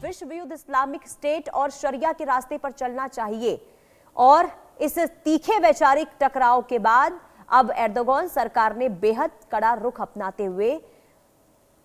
विश्व युद्ध Islamic state और शरिया के रास्ते पर चलना चाहिए। और इस तीखे वैचारिक टकराव के बाद अब एर्दोगान सरकार ने बेहद कड़ा रुख अपनाते हुए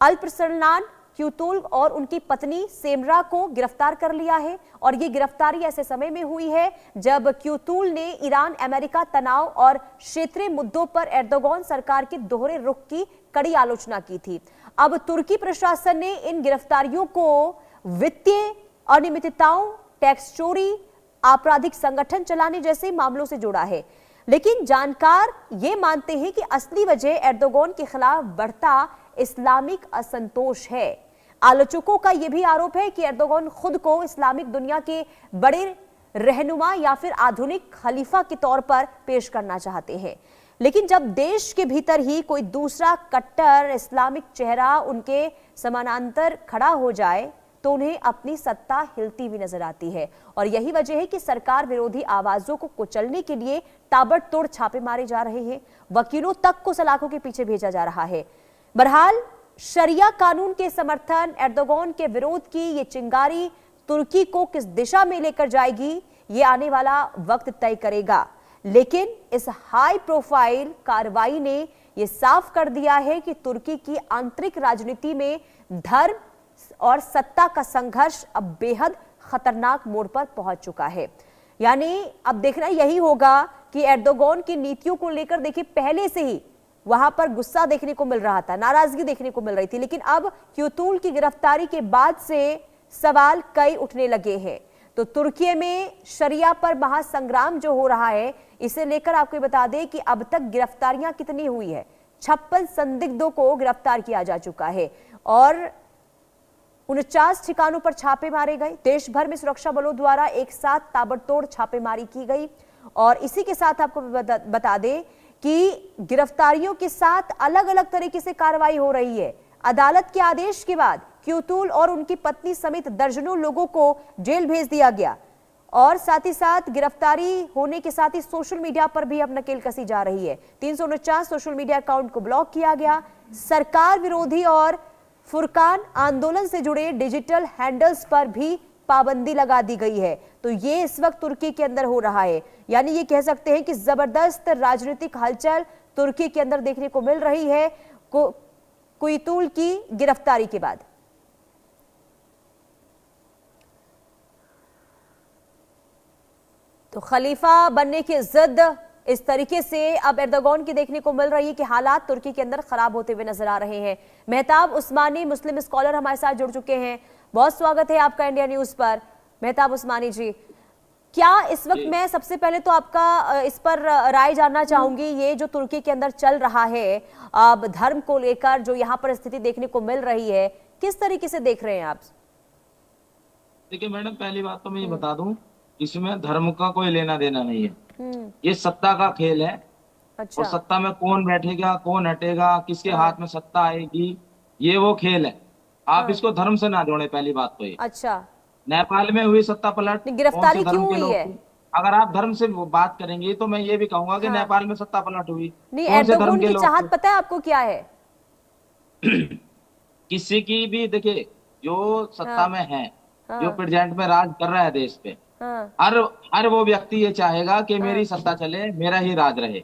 अल्पसरनान क्यूतुल और उनकी पत्नी सेमरा को गिरफ्तार कर लिया है। और ये गिरफ्तारी ऐसे समय में हुई है जब क्यूतुल ने ईरान अमेरिका तनाव और क्षेत्रीय मुद्दों पर एर्दोगान सरकार के दोहरे रुख की कड़ी आलोचना की थी। अब तुर्की प्रशासन ने इन गिरफ्तारियों को वित्तीय अनियमितताओं, टैक्स चोरी, आपराधिक संगठन चलाने जैसे मामलों से जोड़ा है। लेकिन जानकार ये मानते हैं कि असली वजह एर्दोगान के खिलाफ बढ़ता इस्लामिक असंतोष है। आलोचकों का यह भी आरोप है कि एर्दोगान खुद को इस्लामिक दुनिया के बड़े रहनुमा या फिर आधुनिक खलीफा के तौर पर पेश करना चाहते हैं। लेकिन जब देश के भीतर ही कोई दूसरा कट्टर इस्लामिक चेहरा उनके समानांतर खड़ा हो जाए तो उन्हें अपनी सत्ता हिलती हुई नजर आती है। और यही वजह है कि सरकार विरोधी आवाजों को कुचलने के लिए ताबड़तोड़ छापे मारे जा रहे हैं। वकीलों तक को सलाखों के पीछे भेजा जा रहा है। बहरहाल शरिया कानून के समर्थन, एर्दोगान के विरोध की ये चिंगारी तुर्की को किस दिशा में लेकर जाएगी, ये आने वाला वक्त तय करेगा। लेकिन इस हाई प्रोफाइल कार्रवाई ने यह साफ कर दिया है कि तुर्की की आंतरिक राजनीति में धर्म और सत्ता का संघर्ष अब बेहद खतरनाक मोड़ पर पहुंच चुका है। यानी अब देखना यही होगा कि एर्दोगान की नीतियों को लेकर देखिए पहले से ही वहां पर गुस्सा देखने को मिल रहा था, नाराजगी देखने को मिल रही थी, लेकिन अब क्यूतुल की गिरफ्तारी के बाद से सवाल कई उठने लगे हैं। तो तुर्की में शरिया पर महासंग्राम जो हो रहा है, इसे लेकर आपको बता दें कि अब तक गिरफ्तारियां कितनी हुई है। 56 संदिग्धों को गिरफ्तार किया जा चुका है और 49 ठिकानों पर छापे मारे गए। देश भर में सुरक्षा बलों द्वारा एक साथ ताबड़तोड़ छापेमारी की गई। और इसी के साथ आपको बता दें कि गिरफ्तारियों के साथ अलग अलग तरीके से कार्रवाई हो रही है। अदालत के आदेश के बाद क्यूतुल और उनकी पत्नी समेत दर्जनों लोगों को जेल भेज दिया गया। और साथ ही साथ गिरफ्तारी होने के साथ ही सोशल मीडिया पर भी अब नकेल कसी जा रही है। 349 सोशल मीडिया अकाउंट को ब्लॉक किया गया। सरकार विरोधी और फुरकान आंदोलन से जुड़े डिजिटल हैंडल्स पर भी पाबंदी लगा दी गई है। तो ये इस वक्त तुर्की के अंदर हो रहा है। यानी ये कह सकते हैं कि जबरदस्त राजनीतिक हलचल तुर्की के अंदर देखने को मिल रही है क्यूतुल की गिरफ्तारी के बाद। तो खलीफा बनने की जिद इस तरीके से अब एर्दोगान की देखने को मिल रही है कि हालात तुर्की के अंदर खराब होते हुए नजर आ रहे हैं। मेहताब उस्मानी मुस्लिम स्कॉलर हमारे साथ जुड़ चुके हैं। बहुत स्वागत है आपका इंडिया न्यूज पर। मेहताब उस्मानी जी, क्या इस वक्त मैं सबसे पहले तो आपका इस पर राय जानना चाहूंगी, ये जो तुर्की के अंदर चल रहा है अब धर्म को लेकर जो यहाँ पर स्थिति देखने को मिल रही है, किस तरीके से देख रहे हैं आप? देखिए मैडम, पहली बात तो मैं ये बता दूं, इसमें धर्म का कोई लेना देना नहीं है। ये सत्ता का खेल है। अच्छा। और सत्ता में कौन बैठेगा, कौन हटेगा, किसके हाथ में सत्ता आएगी, ये वो खेल है। आप इसको धर्म से ना जोड़े, पहली बात तो ये। अच्छा। नेपाल में हुई सत्ता पलट, गिरफ्तारी क्यों हुई है? अगर आप धर्म से बात करेंगे तो मैं ये भी कहूंगा कि नेपाल में सत्ता पलट हुई। नहीं, एर्दोगान की चाहत पता है आपको क्या है? किसी की भी देखिए, जो सत्ता में है, जो प्रेजेंट में राज कर रहा है देश पे, हर वो व्यक्ति ये चाहेगा कि मेरी सत्ता चले, मेरा ही राज रहे।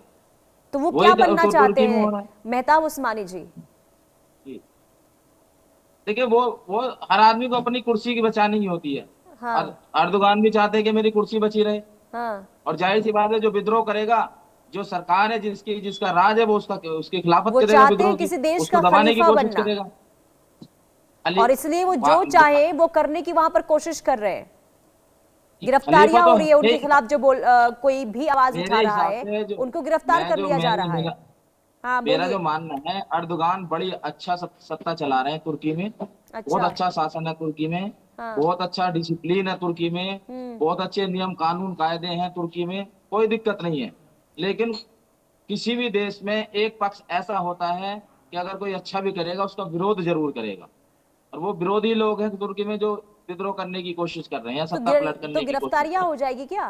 तो वो क्या बनना चाहते हैं मेहताब उस्मानी जी? देखिए वो हर आदमी को अपनी कुर्सी की बचानी ही होती है। एर्दोगान भी चाहते हैं कि मेरी कुर्सी बची रहे। और जाहिर सी बात है, जो विद्रोह करेगा, जो सरकार है जिसका राज है, वो उसके खिलाफत करेगा, विद्रोह किसी देश का दबाने की कोशिश करेगा। और इसलिए वो जो चाहे वो करने की वहां पर कोशिश कर रहे हैं। गिरफ्तारियां हो रही है उनके खिलाफ, जो कोई भी आवाज उठा रहा है उनको गिरफ्तार कर लिया जा रहा है। हाँ, मेरा जो मानना है, एर्दोगान बड़ी अच्छा सत्ता चला रहे हैं तुर्की में। बहुत अच्छा शासन है तुर्की में। बहुत अच्छा डिसिप्लिन है तुर्की में। बहुत अच्छे नियम कानून कायदे हैं तुर्की में, कोई दिक्कत नहीं है। लेकिन किसी भी देश में एक पक्ष ऐसा होता है कि अगर कोई अच्छा भी करेगा उसका विरोध जरूर करेगा। और वो विरोधी लोग हैं तुर्की में जो विद्रोह करने की कोशिश कर रहे हैं, सत्ता पलट करने की। तो गिरफ्तारियां हो जाएगी क्या?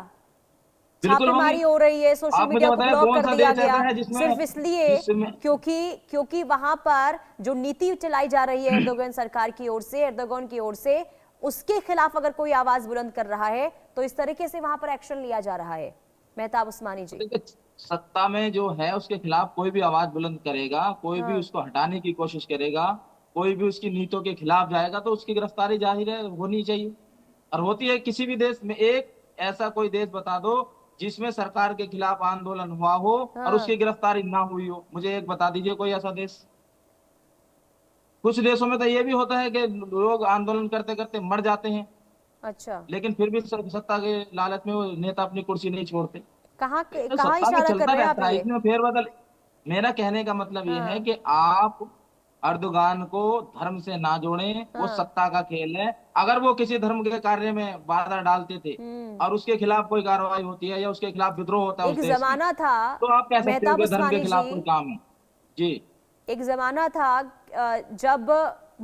छापेमारी हो रही है, सोशल मीडिया को ब्लॉक कर दिया गया सिर्फ इसलिए क्योंकि वहां पर जो नीति चलाई जा रही है एर्दोगान सरकार की ओर से, एर्दोगान की ओर से, उसके खिलाफ अगर कोई आवाज बुलंद कर रहा है तो इस तरीके से वहां पर एक्शन लिया जा रहा है। मेहताब उस्मानी जी, देखिए, सत्ता में जो है उसके खिलाफ कोई भी आवाज बुलंद करेगा, कोई भी हाँ, उसको हटाने की कोशिश करेगा, कोई भी उसकी नीतियों के खिलाफ जाएगा, तो उसकी गिरफ्तारी जाहिर है होनी चाहिए और होती है। किसी भी देश में एक ऐसा कोई देश बता दो जिसमें सरकार के खिलाफ आंदोलन हुआ हो और हाँ, उसकी गिरफ्तारी ना हुई हो, मुझे एक बता दीजिए कोई ऐसा देश। कुछ देशों में तो ये भी होता है कि लोग आंदोलन करते करते मर जाते हैं, अच्छा, लेकिन फिर भी सत्ता के लालच में वो नेता अपनी कुर्सी नहीं छोड़ते। तो कहाँ सत्ता में इशारा कर चलता रहे हैं आप रहता है, ये? इसमें फेरबदल। मेरा कहने का मतलब ये है हाँ, कि आप अर्दोगान को धर्म से ना जोड़ें, वो हाँ, सत्ता का खेल है। अगर वो किसी धर्म के कार्य में बाधा डालते थे हम्म। और उसके खिलाफ कोई कार्रवाई होती है या उसके खिलाफ विद्रोह होता है उस एक देश में, जमाना था, तो आप कह सकते हो मेहताब कि धर्म के उस्मानी जी, खिलाफ कोई काम है। जी। एक जमाना था जब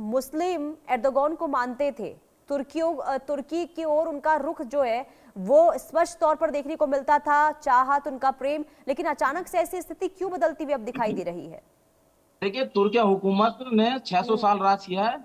मुस्लिम एर्दोगन को मानते थे, तुर्की की ओर उनका रुख जो है वो स्पष्ट तौर पर देखने को मिलता था, चाहत, उनका प्रेम, लेकिन अचानक से ऐसी स्थिति क्यों बदलती हुई अब दिखाई दे रही है? देखिए, तुर्की हुकूमत ने 600 साल राज किया है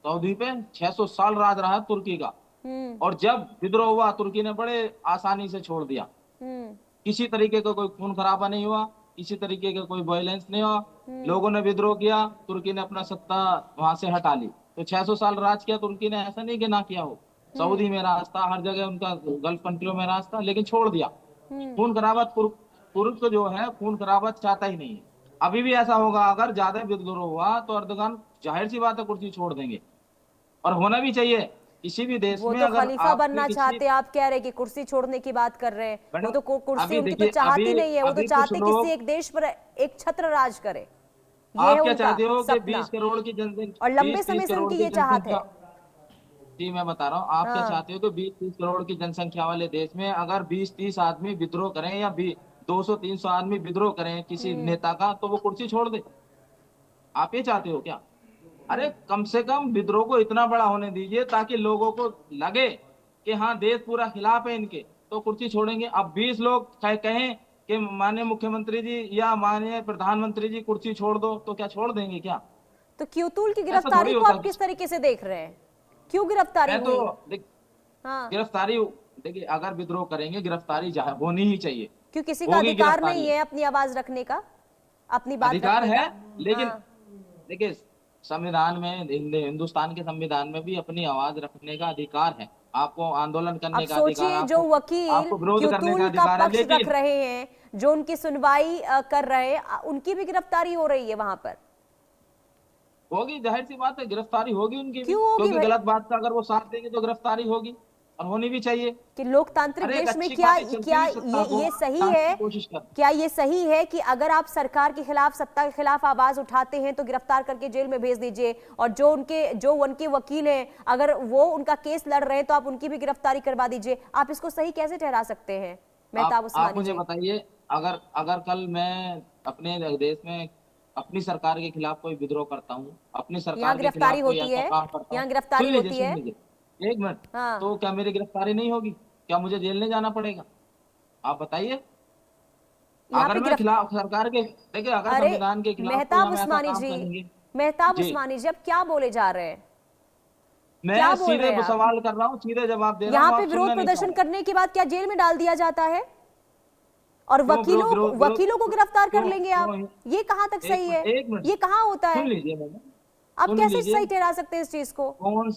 सऊदी पे, 600 साल राज रहा है तुर्की का। हम्म, और जब विद्रोह हुआ तुर्की ने बड़े आसानी से छोड़ दिया। हम्म, किसी तरीके का कोई खून खराबा नहीं हुआ, किसी तरीके का कोई वायलेंस नहीं हुआ। हम्म, लोगों ने विद्रोह किया, तुर्की ने अपना सत्ता वहां से हटा ली। तो 600 साल राज किया तुर्की ने, ऐसा नहीं कि ना किया हो। हम्म, सऊदी में राज था, हर जगह उनका गल्फ कंट्रियों में राज था, लेकिन छोड़ दिया। हम्म। खून खराबा तुर्क जो है खून खराबा चाहता ही नहीं है। अभी भी ऐसा होगा, अगर ज्यादा विद्रोह हुआ तो अर्दोगान जाहिर सी बात है कुर्सी छोड़ देंगे, और होना भी चाहिए। किसी भी देश वो में तो अगर खलीफा आपकी बनना किसी, चाहते हैं, आप कह रहे हैं कि कुर्सी छोड़ने की बात कर रहे हैं। वो मैडम तो कुर्सी अभी उनकी तो देखिए, चाहती नहीं है, वो तो अभी कुछ चाहते किसी लोग, एक देश पर एक छत्र राज करे। ये है आप क्या उनका चाहते हो कि सपना 20 करोड़ की जनसंख्या, और लंबे 20-30 समय से करोड़ उनकी की ये चाहत जनसंख्या, है। जी मैं बता रहा हूँ, आप क्या हाँ, चाहते हो कि 20-30 करोड़ की जनसंख्या वाले देश में अगर 20-30 आदमी विद्रोह करें या 200-300 आदमी विद्रोह करें किसी हम्म, नेता का, तो वो कुर्सी छोड़ दे? आप ये चाहते हो क्या? अरे हम्म। कम से कम विद्रोह को इतना बड़ा होने दीजिए ताकि लोगों को लगे कि हाँ देश पूरा खिलाफ है इनके, तो कुर्सी छोड़ेंगे। अब 20 लोग कहें कि माननीय मुख्यमंत्री जी या माननीय प्रधानमंत्री जी कुर्सी छोड़ दो, तो क्या छोड़ देंगे क्या? तो क्यूतुल की ऐसा थोड़ी गिरफ्तारी को होता आप है। किस तरीके से देख रहे हैं? क्यों गिरफ्तारी मैं तो हुई? देख, हाँ, गिरफ्तारी, देखिए अगर विद्रोह करेंगे गिरफ्तारी होनी ही चाहिए। क्यों किसी का होगी अधिकार गिरफ्तारी, नहीं है अपनी आवाज रखने का, अपनी बात अधिकार रखने है। का? लेकिन हाँ, देखिए, संविधान में, हिंदुस्तान के संविधान में भी अपनी आवाज रखने का अधिकार है। आपको आंदोलन अब करने का अधिकार, सोचिए जो आपको वकील आपको विरोध करने का क्यूतुल का अधिकार है, पक्ष रख लेकिन रहे हैं, जो उनकी सुनवाई कर रहे हैं, उनकी भी गिरफ्तारी हो रही है वहां पर। होगी, जाहिर सी बात है गिरफ्तारी होगी उनकी भी, क्यों होगी क्योंकि भाई? गलत बात का अगर वो साथ देंगे तो गिरफ्तारी होगी और होनी भी चाहिए। कि लोकतांत्रिक अरे एक देश में अच्छी क्या पार्टी चलती क्या हुई सत्ता को ये सही हटाने है? की कोशिश कर। क्या ये सही है कि अगर आप सरकार के खिलाफ, सत्ता के खिलाफ आवाज उठाते हैं तो गिरफ्तार करके जेल में भेज दीजिए, और जो उनके वकील हैं अगर वो उनका केस लड़ रहे हैं तो आप उनकी भी गिरफ्तारी करवा दीजिए? आप इसको सही कैसे ठहरा सकते हैं मेहताब आप उस्मानी मुझे जी? बताइए, अगर अगर कल मैं अपने देश में अपनी सरकार के खिलाफ कोई विद्रोह करता हूँ, अपनी यहाँ सरकार के गिरफ्तारी खिलाफ कोई होती ऐसा है, काम करता हूँ, यहाँ गिरफ्तारी होती है। सुन लीजिए एक मिनट, हाँ, तो क्या मेरी गिरफ्तारी नहीं होगी? क्या मुझे जेल नहीं जाना पड़ेगा? आप बताइए। यहाँ अगर पे मैं खिलाफ सरकार के, देखिए अगर अरे संविधान के खिलाफ कोई मेहताब हम ऐसा उस्मानी काम जी, करेंगे। मेहताब जी, उस्मानी जी, अब क्या बोले जा रहे हैं? क्या मैं बोल रहे सीधे हैं आप? सवाल कर रहा हूँ, सीधे जवाब दे रहा यहाँ हूँ, पे आप विरोध सुनना नहीं चाह प्रदर्शन रहे। करने के बाद क्या जेल में डाल दिया जाता है? और क्यों विरोध विरोध वकीलों को गिरफ्तार कर क्यों लेंगे आप? क्यों ये कहां तक सही है? एक मिनट ये कहां होता सुन है? लीजिए मैडम, आप सुन कैसे लीजिए। सही ठहरा सकते हैं इस चीज को? कौन,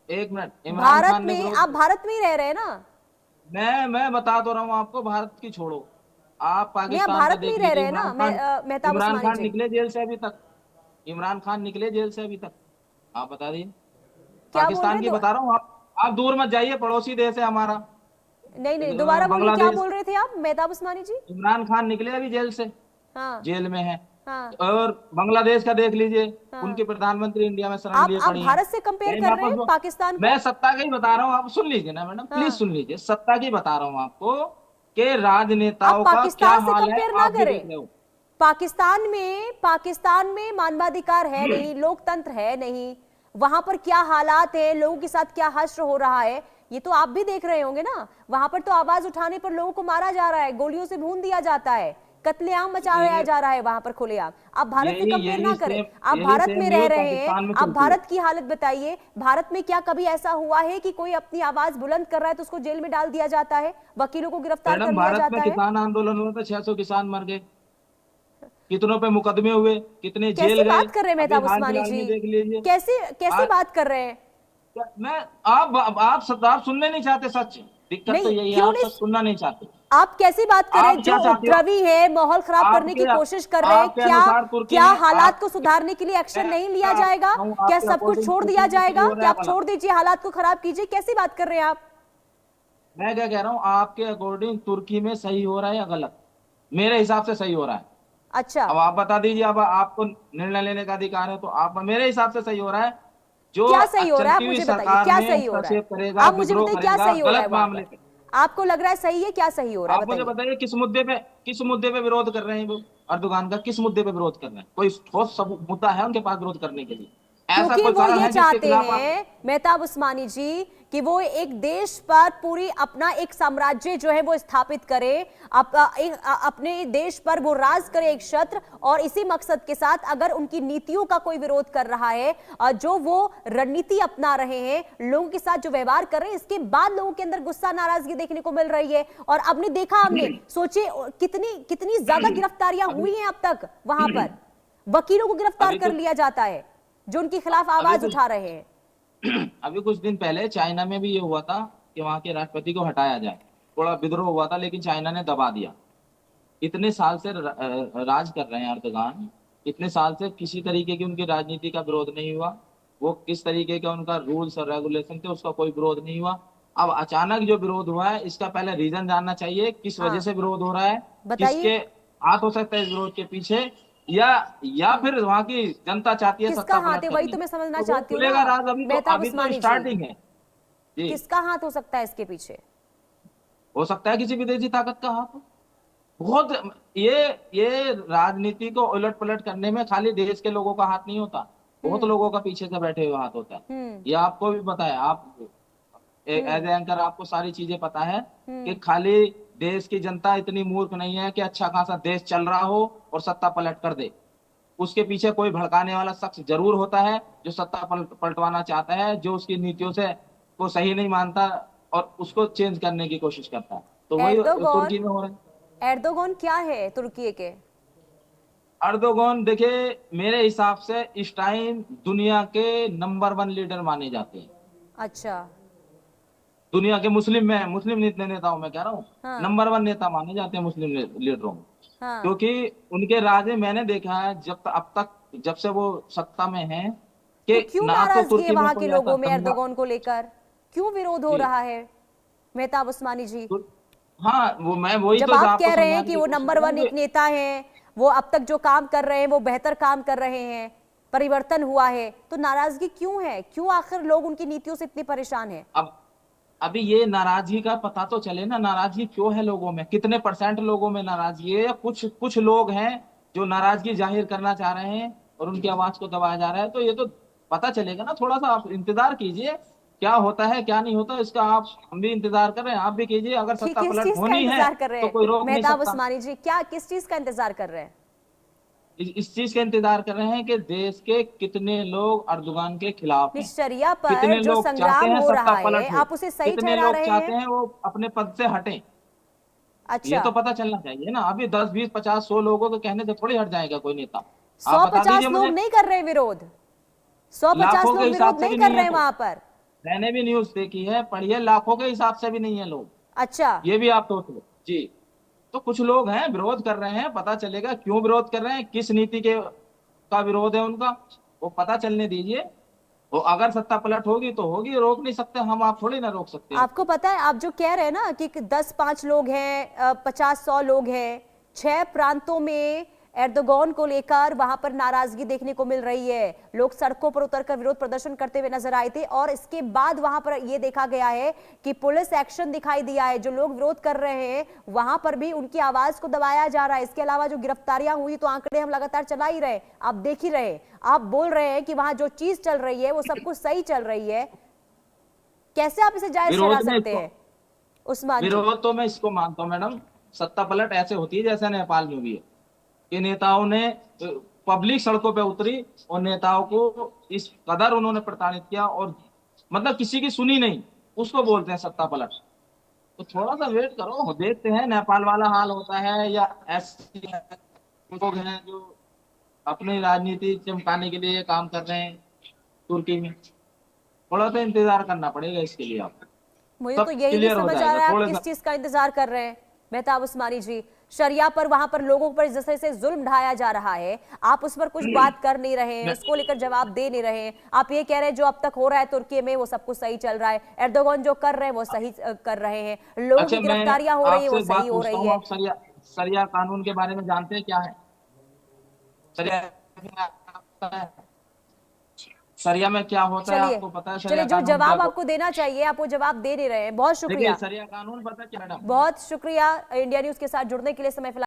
एक मिनट, इमरान भारत खान ने में, आप विरोध, भारत में ही रह रहे हैं ना? मैं बता तो रहा हूँ आपको, भारत की छोड़ो, आप नहीं, आप पाकिस्तान का भारत में ही देख रह रहे लीजिए। हैं ना मेहताब इमरान उस्मानी खान जी? निकले जेल से अभी तक, इमरान खान निकले जेल से अभी तक, आप बता दीजिए। क्या बोल रहे पाकिस्तान की हैं? बता रहा हूँ, आप दूर मत जाइए, पड़ोसी देश है हमारा, नहीं नहीं, दोबारा बोलिए, क्या बांग्लादेश। बोल रहे थे आप मेहताब उस्मानी जी? इमरान खान निकले अभी जेल से, हाँ, जेल में है। हाँ, और बांग्लादेश का देख लीजिए, हाँ। उनके प्रधानमंत्री इंडिया में शरण लिए आप पड़ी हैं। भारत से कंपेयर कहीं कर रहे वापस हैं पाकिस्तान मैं को? सत्ता का ही बता रहा हूँ, आप सुन लीजिए ना मैडम, प्लीज हाँ, सुन लीजिए, सत्ता की बता रहा हूँ आपको कि आप राजनेताओं का क्या पाकिस्तान से हाल है, कंपेयर ना आप भी करें। देख रहे हो। पाकिस्तान में मानवाधिकार है नहीं, लोकतंत्र है नहीं, वहां पर क्या हालात है, लोगों के साथ क्या हश्र हो रहा है, ये तो आप भी देख रहे होंगे ना। वहां पर तो आवाज उठाने पर लोगों को मारा जा रहा है, गोलियों से भून दिया जाता है, कत्लेआम मचाया जा रहा है वहां पर खुलेआम। आप भारत से कंपेयर ना करें, आप यही भारत सेम में रह न्यूज़ रहे हैं, पाकिस्तान में आप चलती है। भारत की हालत बताइए, भारत में क्या कभी ऐसा हुआ है कि कोई अपनी आवाज बुलंद कर रहा है तो उसको जेल में डाल दिया जाता है, वकीलों को गिरफ्तार कर मैडम, लिया भारत में जाता है? किसान आंदोलन हुआ था, 600 किसान मर गए, कितनों पे मुकदमे हुए, कितने जेल कैसे गए। बात कर रहे हैं अभी मेहताब हाल उस्मानी फिलहाल जी? में देख लीजिए। कैसे कैसे आज बात कर रहे हैं? मैं आप सुनने नहीं चाहते सच। दिक्कत तो नहीं, यही है, क्यों आप नहीं? सच सुनना नहीं चाहते। आप कैसी बात कर रहे आप हैं? जो क्या चाहते हो? उपद्रवी है, माहौल खराब करने की आपके कोशिश कर रहे हैं, आपके क्या अनुसार तुर्की क्या में हालात आप को सुधारने के लिए एक्शन नहीं लिया मैं जाएगा? कहूं, क्या आपके सब कुछ अकॉर्डिंग छोड़ तुर्की दिया में सही जाएगा? हो रहा क्या है आप भला? छोड़ दीजिए, हालात को खराब कीजिए? कैसी बात कर रहे हैं आप? मैं क्या कह रहा हूँ, आपके अकॉर्डिंग तुर्की में सही हो रहा है या गलत? मेरे हिसाब से सही हो रहा है। अच्छा, अब आप बता दीजिए, अब आपको निर्णय लेने का अधिकार है, तो आप, मेरे हिसाब से सही हो रहा है। जो क्या सही हो रहा है? चलती आप हुई मुझे बताइए, सरकार क्या में सही हो रहा है? हस्तक्षेप करेगा, आप मुझे विद्रोह बताइए, क्या करेगा सही हो रहा है गलत वहां मामले पर? पे। आपको लग रहा है सही है? क्या सही हो रहा है आप मुझे बताइए? बताइए, किस मुद्दे पे विरोध कर रहे हैं वो? अर्दोगान का किस मुद्दे पे विरोध कर रहे हैं? कोई ठोस मुद्दा है उनके पास विरोध करने के लिए? ऐसा क्योंकि कोई वो कारण ये है जिसके चाहते खिलाफ आप? हैं मेहताब उस्मानी जी कि वो एक देश पर पूरी अपना एक साम्राज्य जो है वो स्थापित करे, अपने देश पर वो राज करे एक छत्र, और इसी मकसद के साथ अगर उनकी नीतियों का कोई विरोध कर रहा है, जो वो रणनीति अपना रहे हैं, लोगों के साथ जो व्यवहार कर रहे हैं, इसके बाद लोगों के अंदर गुस्सा नाराजगी देखने को मिल रही है। और हमने देखा, हमने सोचे कितनी कितनी ज्यादा गिरफ्तारियां अभी हुई हैं अब तक वहां पर, वकीलों को गिरफ्तार अभी कर कुछ लिया जाता है जो उनके खिलाफ अभी आवाज कुछ उठा रहे हैं। अभी कुछ दिन पहले चाइना में भी ये हुआ था कि वहां के राष्ट्रपति को हटाया जाए। थोड़ा विद्रोह हुआ था, लेकिन चाइना ने दबा दिया। इतने साल से राज कर रहे हैं अर्दोगान, इतने साल से किसी तरीके की उनकी राजनीति का विरोध नहीं हुआ। वो किस तरीके का उनका रूल्स और रेगुलेशन थे, उसका कोई विरोध नहीं हुआ। अब अचानक जो विरोध हुआ है, इसका पहले रीजन जानना चाहिए, किस वजह हाँ, से विरोध हो रहा है, बताइए। किसके हाथ हो सकता है इस विरोध के पीछे, या फिर वहां की जनता चाहती है किसका सत्ता हाथ पलट है, वही करनी। तो मैं समझना तो वो चाहती हूँ खुलेगा ना राज। मेहताब अभी तो उस्मानी जी, स्टार्टिंग है जी। किसका हाथ हो सकता है इसके पीछे? हो सकता है किसी विदेशी ताकत का हाथ हो। बहुत ये राजनीति को उलट पलट करने में खाली देश के लोगों का हाथ नहीं होता, बहुत हम्म, लोगों का पीछे से बैठे हुए हाथ होता है। हम्म, ये आपको भी पता है, आप हम्म, एज एंकर आपको सारी चीजें पता है कि हम्म। खाली देश की जनता इतनी मूर्ख नहीं है कि अच्छा खासा देश चल रहा हो और सत्ता पलट कर दे। उसके पीछे कोई भड़काने वाला शख्स जरूर होता है, जो सत्ता पलटवाना चाहता है, जो उसकी नीतियों से को सही नहीं मानता और उसको चेंज करने की कोशिश करता है। तो वही तुर्की एर्दोगन, में हो रहा है। एर्दोगन क्या है तुर्की के? अर्दोगन देखिए, मेरे हिसाब से इस टाइम दुनिया के नंबर 1 लीडर माने जाते हैं। अच्छा, दुनिया के मुस्लिम नेताओं में कह रहा हूँ, हाँ, नंबर 1 नेता माने जाते हैं मुस्लिम लीडरों में। हाँ। क्योंकि उनके राज में मैंने देखा है, अब तक जब से वो सत्ता में हैं, तो कि क्यों ना तो नाराजगी है तुर्की में वहां के कोई ऐसा लोगों में दंगा एर्दोगन को लेकर? क्यों विरोध हो जी। रहा है मेहताब उस्मानी जी? तो, हाँ, वो मैं वही जब तो आप आपको कह रहे हैं समझाने कि की वो कोशिश नंबर कर रहा 1 हूँ एक नेता हैं, वो अब तक जो काम कर रहे हैं वो बेहतर काम कर रहे हैं, परिवर्तन हुआ है, तो नाराजगी क्यों है? क्यों आखिर लोग उनकी नीतियों से इतने परेशान हैं? अब अभी ये नाराजगी का पता तो चले ना, नाराजगी क्यों है लोगों में, कितने % लोगों में नाराजगी है, या कुछ कुछ लोग हैं जो नाराजगी जाहिर करना चाह रहे हैं और उनकी आवाज को दबाया जा रहा है। तो ये तो पता चलेगा ना, थोड़ा सा आप इंतजार कीजिए, क्या होता है क्या नहीं होता इसका। आप, हम भी इंतजार कर रहे हैं, आप भी कीजिए। अगर सत्ता किस पलट चीज का होनी है इंतजार कर रहे तो हैं कोई रोक नहीं मेहताब सकता। उस्मानी जी? क्या किस चीज का इंतजार कर रहे हैं? इस चीज का इंतजार कर रहे हैं कि देश के कितने लोग अर्दोगान के खिलाफ हैं, निश्चर्या पर कितने जो लोग चाहते संग्राम हैं हो सत्ता रहा है, पलट हो, आप उसे सही कितने ठहरा लोग रहे चाहते हैं? हैं वो अपने पद से हटें। ये अच्छा, तो पता चलना चाहिए ना। अभी 10, 20, 50, 100 लोगों के कहने से थोड़ी हट जाएगा कोई नेता। आप बता 150 दीजिए लोग मुझे। नहीं कर रहे विरोध? 150 लाखों के लोग हिसाब विरोध से नहीं भी कर नहीं रहे है हैं तो, वहां पर? मैंने भी न्यूज देखी है, पढ़िए, लाखों के हिसाब से भी नहीं है लोग। अच्छा, ये भी आप सोच लो जी। तो कुछ लोग हैं विरोध कर रहे हैं, पता चलेगा क्यों विरोध कर रहे हैं, किस नीति के का विरोध है उनका, वो पता चलने दीजिए। वो अगर सत्ता पलट होगी तो होगी, रोक नहीं सकते हम, आप थोड़ी ना रोक सकते हैं आपको उसको। पता है, आप जो कह रहे हैं ना कि 10-5 लोग हैं, 50-100 लोग हैं, 6 प्रांतों में एर्दोगन को लेकर वहां पर नाराजगी देखने को मिल रही है। लोग सड़कों पर उतरकर विरोध प्रदर्शन करते हुए नजर आए थे, और इसके बाद वहां पर यह देखा गया है कि पुलिस एक्शन दिखाई दिया है। जो लोग विरोध कर रहे हैं वहां पर भी उनकी आवाज को दबाया जा रहा है। इसके अलावा जो गिरफ्तारियां हुई, तो आंकड़े हम लगातार चला ही रहे, आप देख ही रहे। आप बोल रहे हैं कि वहां जो चीज चल रही है वो सब कुछ सही चल रही है। कैसे आप इसे जायज ठहरा विरोध में सकते इसको हैं उस्मान जी? विरोध तो मैं इसको मानता हूँ मैडम, सत्ता पलट ऐसे होती है जैसे नेपाल में भी है कि नेताओं ने पब्लिक सड़कों पे उतरी और नेताओं को इस कदर उन्होंने प्रताड़ित किया और मतलब किसी की सुनी नहीं, उसको बोलते हैं सत्ता पलट। तो थोड़ा सा वेट करो, देखते हैं नेपाल वाला हाल होता है या ऐसे लोग हैं जो अपनी राजनीति चमकाने के लिए काम कर रहे हैं तुर्की में। थोड़ा सा इंतजार करना पड़ेगा इसके लिए आपको, मुझे सब तो यही नहीं क्लियर हो समझ आ जाएगा रहा है आप थोड़ा किस सा। चीज का इंतजार कर रहे हैं मेहताब उस्मानी जी। शरिया पर वहां पर लोगों पर जिस तरह से जुल्म ढाया जा रहा है, आप उस पर कुछ बात कर नहीं रहे हैं, उसको लेकर जवाब दे नहीं रहे हैं। आप ये कह रहे हैं जो अब तक हो रहा है तुर्की में वो सब कुछ सही चल रहा है, एर्दोगन जो कर रहे हैं वो सही कर रहे हैं, लोगों अच्छा, की मैं गिरफ्तारियां हो रही है आपसे वो एक सही बात हो पूछता रही हूँ, है। आप सरिया कानून के बारे में जानते हैं क्या है? सरिया सरिया में क्या होता है चलिए आपको पता है? चलिए, सरिया जो कानून क्या? जवाब आपको देना चाहिए आप वो जवाब दे नहीं रहे हैं। बहुत देखिए, शुक्रिया, सरिया कानून पता है क्या मैडम? बहुत शुक्रिया इंडिया न्यूज के साथ जुड़ने के लिए। समय